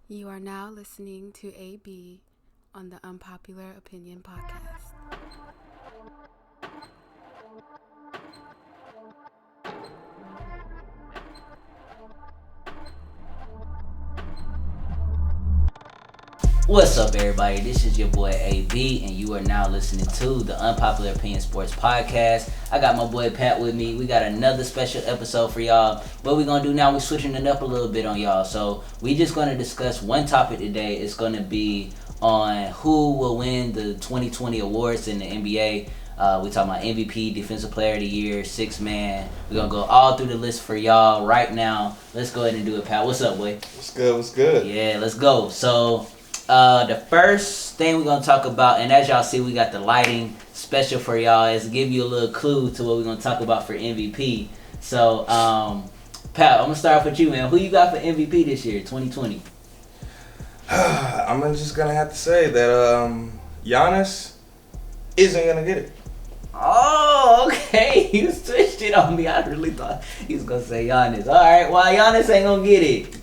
You are now listening to AB on the Unpopular Opinion Podcast. What's up, everybody? This is your boy AB, and you are now listening to the Unpopular Opinion Sports Podcast. I got my boy Pat with me. We got another special episode for y'all. What we're going to do now, we're switching it up a little bit on y'all. So we just going to discuss one topic today. It's going to be on who will win the 2020 awards in the NBA. We talking about MVP, Defensive Player of the Year, Sixth Man. We're going to go all through the list for y'all right now. Let's go ahead and do it, Pat. What's up, boy? What's good? Yeah, let's go. So the first thing we're going to talk about, and as y'all see, we got the lighting special for y'all, is to give you a little clue to what we're going to talk about for MVP. So, Pat, I'm going to start off with you, man. Who you got for MVP this year, 2020? I'm just going to have to say that Giannis isn't going to get it. Oh, okay. You switched it on me. I really thought he was going to say Giannis. All right, well, Giannis ain't going to get it.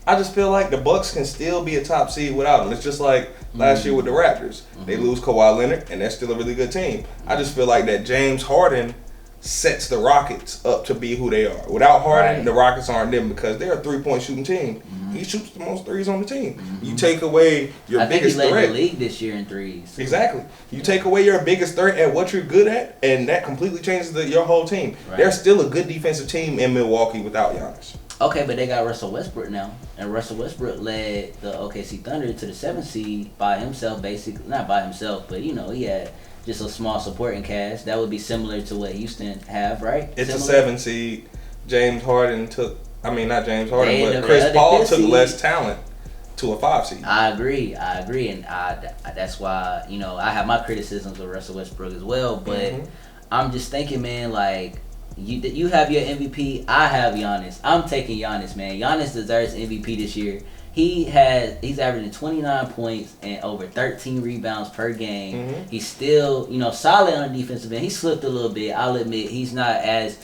I just feel like the Bucks can still be a top seed without him. It's just like last year with the Raptors. They lose Kawhi Leonard, and they're still a really good team. I just feel like that James Harden sets the Rockets up to be who they are. Without Harden, the Rockets aren't them because they're a three-point shooting team. He shoots the most threes on the team. You take away your biggest threat. I think he led the league this year in threes. Exactly. You take away your biggest threat at what you're good at, and that completely changes your whole team. Right. They're still a good defensive team in Milwaukee without Giannis. Okay, but they got Russell Westbrook now, and Russell Westbrook led the OKC Thunder to the 7th seed by himself, basically. Not by himself, but, he had just a small supporting cast. That would be similar to what Houston have, right? It's similar? a 7 seed. Not James Harden, but Chris Paul took less talent to a 5 seed. I agree, and that's why, I have my criticisms of Russell Westbrook as well, but I'm just thinking, man, like, You have your MVP. I have Giannis. I'm taking Giannis, man. Giannis deserves MVP this year. He's averaging 29 points and over 13 rebounds per game. He's still, solid on the defensive end. He slipped a little bit. I'll admit he's not as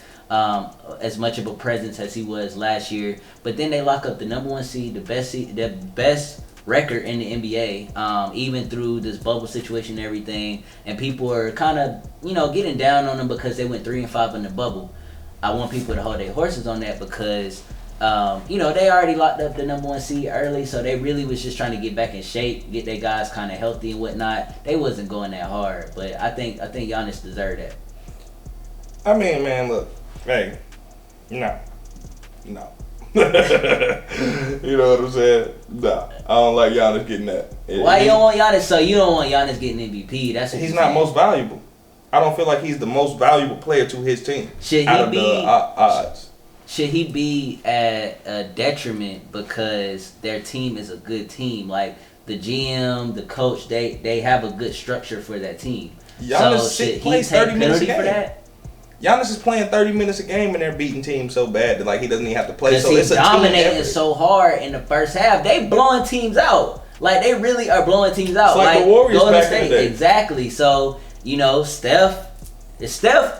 much of a presence as he was last year. But then they lock up the number one seed, the best record in the NBA, even through this bubble situation and everything, and people are kind of, getting down on them because they went 3-5 in the bubble. I want people to hold their horses on that because, they already locked up the number one seed early, so they really was just trying to get back in shape, get their guys kind of healthy and whatnot. They wasn't going that hard, but I think Giannis deserved that. I mean, man, look, hey, no. You know what I'm saying? Nah, I don't like Giannis getting that. Why you don't want Giannis? So you don't want Giannis getting MVP? That's what he's not most valuable. I don't feel like he's the most valuable player to his team. Should he be? The odds. Should he be at a detriment because their team is a good team? Like the GM, the coach, they have a good structure for that team. Giannis plays 30 minutes a game. For that? Giannis is playing 30 minutes a game and they're beating teams so bad that like he doesn't even have to play. So he's dominating so hard in the first half. They blowing teams out. Like they really are blowing teams out. It's like the Warriors back in the day. Exactly. So, Steph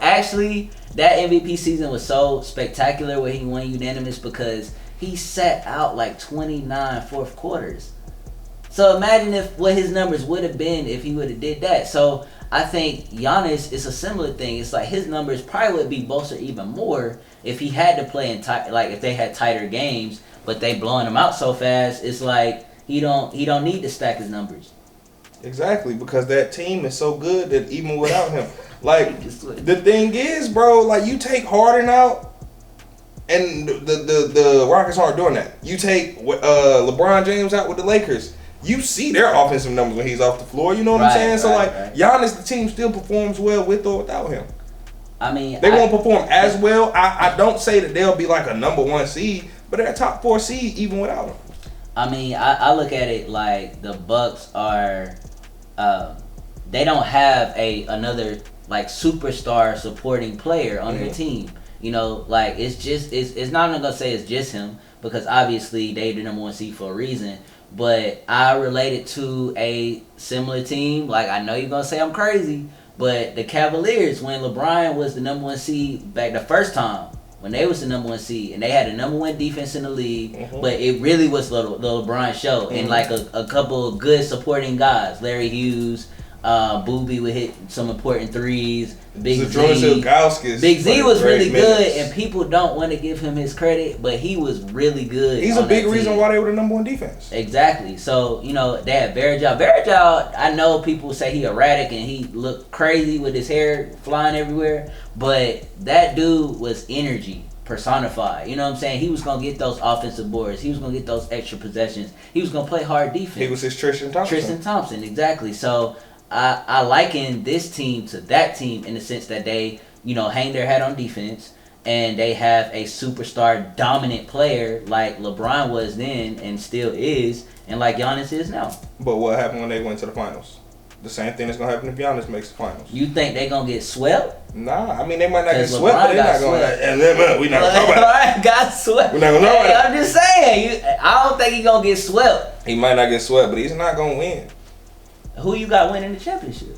actually, that MVP season was so spectacular where he won unanimous because he sat out like 29 fourth quarters. So imagine what his numbers would have been if he would have did that. So I think Giannis is a similar thing. It's like his numbers probably would be bolstered even more if he had to play in if they had tighter games, but they blowing him out so fast. It's like he don't need to stack his numbers. Exactly, because that team is so good that even without him, like the thing is, bro, like you take Harden out, and the Rockets aren't doing that. You take LeBron James out with the Lakers. You see their offensive numbers when he's off the floor. You know what I'm saying? So, Giannis, the team still performs well with or without him. I mean, they won't perform as well. I don't say that they'll be like a number one seed, but they're a top 4 seed even without him. I mean, I look at it like the Bucks are, they don't have another like superstar supporting player on their team. It's not gonna say it's just him because obviously they the number one seed for a reason. But I relate it to a similar team. Like, I know you're going to say I'm crazy, but the Cavaliers, when LeBron was the number one seed back the first time, when they was the number 1 seed, and they had the number 1 defense in the league, but it really was the LeBron show, and like a couple of good supporting guys, Larry Hughes, Boobie would hit some important threes. Big Z was really good, and people don't want to give him his credit, but he was really good. He's a big reason why they were the number 1 defense. Exactly. So, you know, they had Varejao, I know people say he erratic and he looked crazy with his hair flying everywhere, but that dude was energy personified. You know what I'm saying? He was going to get those offensive boards. He was going to get those extra possessions. He was going to play hard defense. He was his Tristan Thompson, exactly. So, I liken this team to that team in the sense that they, you know, hang their hat on defense, and they have a superstar dominant player like LeBron was then and still is, and like Giannis is now. But what happened when they went to the finals? The same thing is going to happen if Giannis makes the finals. You think they're going to get swept? Nah, I mean, they might not get swept, but they're not going to. And then, we're not going to talk about it. Got swept. We're not going to talk about it. I'm just saying. I don't think he's going to get swept. He might not get swept, but he's not going to win. Who you got winning the championship?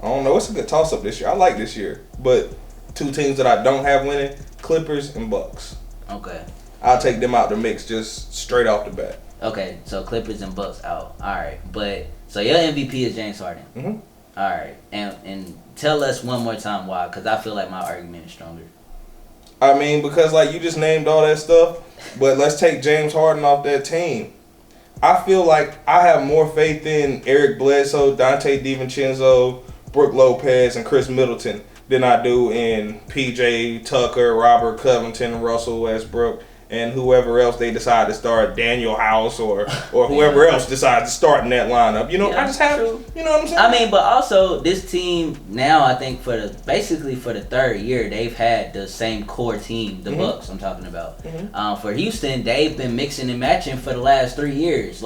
I don't know. It's a good toss-up this year. I like this year. But 2 teams that I don't have winning, Clippers and Bucks. Okay. I'll take them out the mix just straight off the bat. Okay, so Clippers and Bucks out. All right. But, so your MVP is James Harden. Mm-hmm. All right. And tell us one more time why, because I feel like my argument is stronger. I mean, because, like, you just named all that stuff, but let's take James Harden off that team. I feel like I have more faith in Eric Bledsoe, Dante DiVincenzo, Brook Lopez, and Chris Middleton than I do in PJ Tucker, Robert Covington, Russell Westbrook, and whoever else they decide to start, Daniel House or whoever else decides to start in that lineup. You know, I just have, you know what I'm saying? I mean, but also this team now, I think basically for the 3rd year, they've had the same core team, the Bucks I'm talking about. For Houston, they've been mixing and matching for the last 3 years.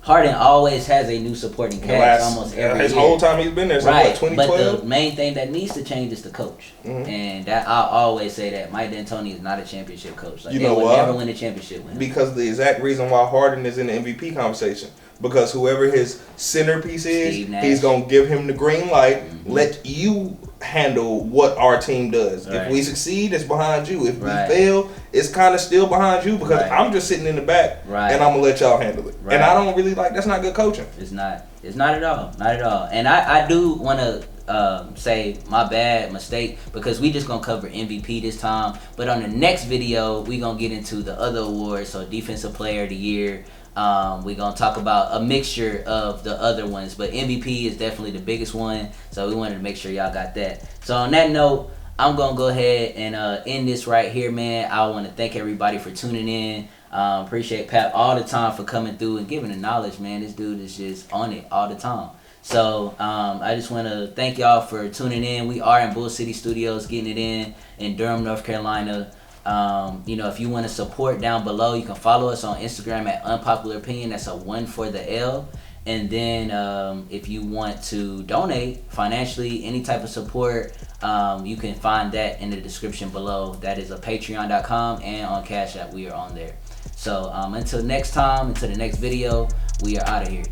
Harden always has a new supporting cast almost every year. His whole time he's been there since 2012. But the main thing that needs to change is the coach. And that I always say that Mike D'Antoni is not a championship coach. Like, you know why? why? Never win a championship with him. Because the exact reason why Harden is in the MVP conversation. Because whoever his centerpiece is, he's going to give him the green light, let you handle what our team does. If we succeed, it's behind you. If we fail, it's kind of still behind you because I'm just sitting in the back and I'm going to let y'all handle it. And I don't really that's not good coaching. It's not. It's not at all. Not at all. And I do want to say my bad mistake because we just going to cover MVP this time. But on the next video, we going to get into the other awards. So Defensive Player of the Year. We're going to talk about a mixture of the other ones, but MVP is definitely the biggest one, so we wanted to make sure y'all got that. So on that note, I'm going to go ahead and end this right here, man. I want to thank everybody for tuning in. Appreciate Pap all the time for coming through and giving the knowledge, man. This dude is just on it all the time. So I just want to thank y'all for tuning in. We are in Bull City Studios getting it in Durham, North Carolina. If you want to support down below, you can follow us on Instagram at Unpopular Opinion. That's a 1 for the L. And then if you want to donate financially, any type of support, you can find that in the description below. That is a patreon.com, and on Cash App, we are on there. So until next time, until the next video, we are out of here.